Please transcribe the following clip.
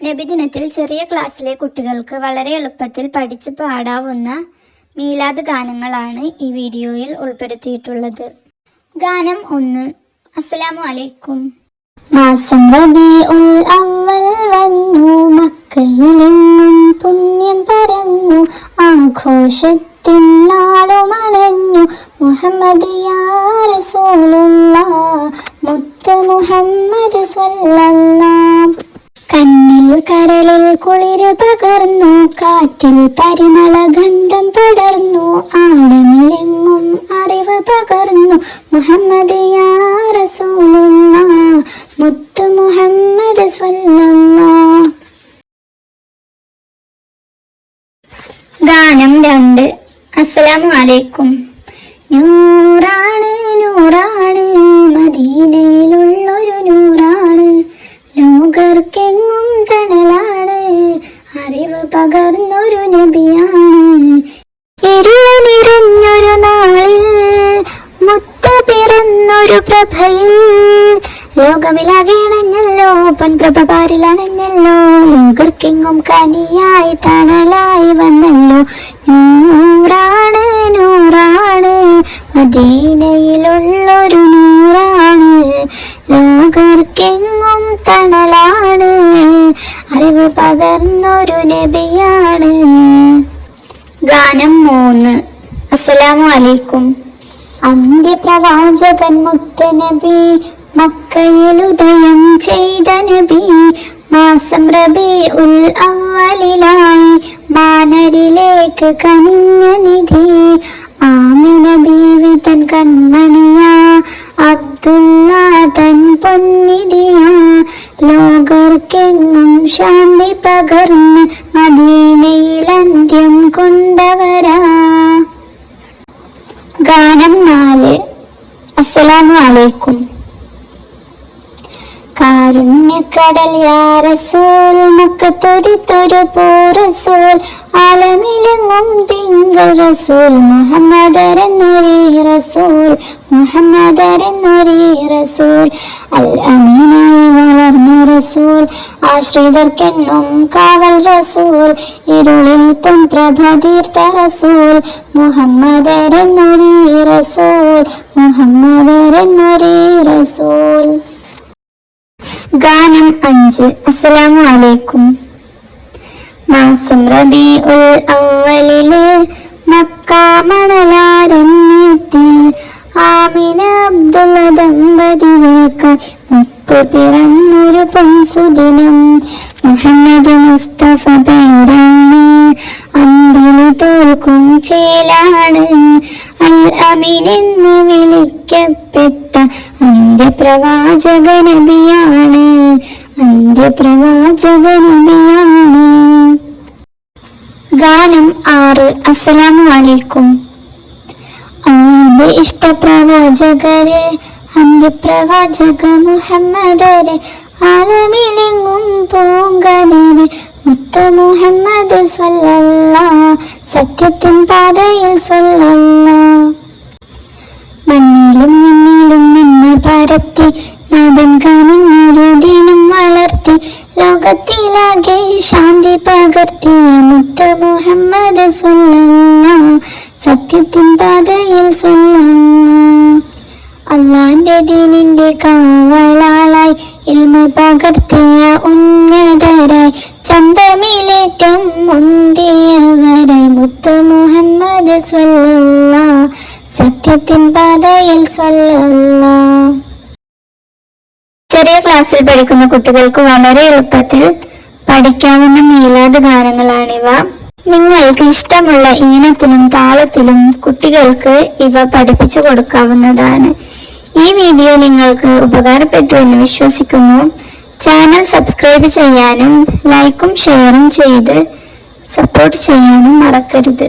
നബിദിനത്തിൽ ചെറിയ ക്ലാസ്സിലെ കുട്ടികൾക്ക് വളരെ എളുപ്പത്തിൽ പഠിച്ച് പാടാവുന്ന മീലാദ് ഗാനങ്ങളാണ് ഈ വീഡിയോയിൽ ഉൾപ്പെടുത്തിയിട്ടുള്ളത്. ഗാനം 1. അസ്സലാമു അലൈക്കും. മാസം റബീഉൽ അവ്വൽ വന്നു, മക്കയിലെങ്ങും പുണ്യം പരന്നു, ആഘോഷത്തിൻ നാളുമണഞ്ഞു, മുഹമ്മദ് യാ റസൂലുള്ളാഹ്, മുത്ത് മുഹമ്മദ് സ്വല്ലല്ലാഹ്. കണ്ണിൽ കരളിൽ കുളിര് പകർന്നു, കാറ്റിൽ പരിമള ഗന്ധം പടർന്നു, ആലമിലെങ്ങും അറിവ് പകർന്നു, മുഹമ്മദ് യാ റസൂലുള്ളാഹ്, മുത്ത് മുഹമ്മദ് സ്വല്ലല്ലാഹ്. ഗാനം 2. അസ്സലാമു അലൈക്കും. നൂറാണ് നൂറാണ് മദീനയിലുള്ളൊരു നൂറാണ്, ലോകർക്കെങ്ങും തണലാണ്, അറിവ് പകർന്നൊരു നബിയാണ്. ഇരുൾ നിറഞ്ഞൊരു നാളിൽ മുത്ത് പിറന്നൊരു പ്രഭയിൽ, ലോകമിലാകണഞ്ഞല്ലോ പൊൻപ്രഭ പാരിലണഞ്ഞല്ലോ, ലോകർക്കെങ്ങും കനിയായി തണലായി വന്നല്ലോ. നൂറാണ് നൂറാണ് മദീനയിലുള്ളൊരു നൂറാണ്, ലോകർക്കെങ്ങും തണലാണ്, അറിവ് പകർന്നൊരു നബിയാണ്. ഗാനം 3. അസ്സലാമു അലൈക്കും. അന്ത്യപ്രവാചകൻ മുത്ത് നബി, മക്കയിൽ ഉദയം ചെയ്ത നബി, മാസം റബീഉൽ അവ്വലിലായി മാനരിലേക്ക് കനിഞ്ഞ നിധി, ആമിന ബീവി തൻ കൺമണിയാ, അബ്ദുള്ള തൻ പൊന്നിധിയാ, ലോകർക്കെങ്ങും ശാന്തി പകർന്ന് മദീനയിൽ അന്ത്യം കൊണ്ടവരാ. ഗാനം 4. അസ്സലാമു അലൈക്കും. കാരുണ്യക്കടൽ യാ റസൂൽ, മക്കത്തൊരിത്തൊരു റസൂൽ, ആലമിലെങ്ങും തിങ്കൾ റസൂൽ, മുഹമ്മദരെന്നൊരീ റസൂൽ, മുഹമ്മദരെന്നൊരീ റസൂൽ, അൽ അമീനായി വളർന്ന റസൂൽ, ആശ്രിതർക്കെന്നും കാവൽ റസൂൽ, ഇരുളിൽ പൊൻപ്രഭ തീർത്ത റസൂൽ, മുഹമ്മദരെന്നൊരീ റസൂൽ, മുഹമ്മദരെന്നൊരീ റസൂൽ. ഗാനം 5. അസ്സലാമു അലൈക്കും. മാസം റബീഉൽ അവ്വലില് മക്ക മണലാരണ്യത്തിൽ, ആമിന അബ്ദുള്ള ദമ്പതികൾക്കായി മുത്ത് പിറന്നൊരു പൊൻസുദിനം, മുഹമ്മദ് മുസ്തഫ പേരാണ്, അമ്പിളി തോൽക്കും ചേലാണ്, അൽ അമീൻ എന്ന് വിളിക്കപ്പെട്ട അന്ത്യപ്രവാചക നബിയാണ്, അന്ത്യപ്രവാചക നബിയാണ്. ഗാനം 6. അസ്സലാമു അലൈക്കും. അല്ലാഹുവിന്റെ ഇഷ്ടപ്രവാചകരെ, അന്ത്യപ്രവാചക മുഹമ്മദരെ, ആലമിലെങ്ങും പൂങ്കതിരെ, മുത്ത് മുഹമ്മദ് സ്വല്ലല്ലാഹ്, സത്യത്തിൻ പാതയിൽ സ്വല്ലല്ലാഹ്. മണ്ണിലും മിന്നിലും നന്മ പരത്തി, നാദൻ കനിഞ്ഞൊരു ദിനം വളർത്തി, ലോകത്തിലാകെ ശാന്തി പകർത്തി, മുത്ത് മുഹമ്മദ് സ്വല്ലല്ലാഹ്, സത്യത്തിൻ പാതയിൽ സ്വല്ലല്ലാഹ്. അല്ലാഹുവിന്റെ ദീനിന്റെ കാവലാളായി, ഇൽമ പകർത്തിയ ഉന്നതരായി, ചന്തമിലേറ്റം മുന്തിയവരായി, മുത്ത് മുഹമ്മദ് സ്വല്ലല്ലാഹ്, സത്യത്തിൻ പാതയിൽ സ്വല്ലല്ലാഹ്. ചെറിയ ക്ലാസ്സിൽ പഠിക്കുന്ന കുട്ടികൾക്ക് വളരെ എളുപ്പത്തിൽ പഠിക്കാവുന്ന മീലാദ് ഗാനങ്ങളാണിവ. നിങ്ങൾക്ക് ഇഷ്ടമുള്ള ഈണത്തിലും താളത്തിലും കുട്ടികൾക്ക് ഇവ പഠിപ്പിച്ചു കൊടുക്കാവുന്നതാണ്. ഈ വീഡിയോ നിങ്ങൾക്ക് ഉപകാരപ്പെട്ടു എന്ന് വിശ്വസിക്കുന്നു. ചാനൽ സബ്സ്ക്രൈബ് ചെയ്യാനും ലൈക്കും ഷെയറും ചെയ്ത് സപ്പോർട്ട് ചെയ്യാനും മറക്കരുത്.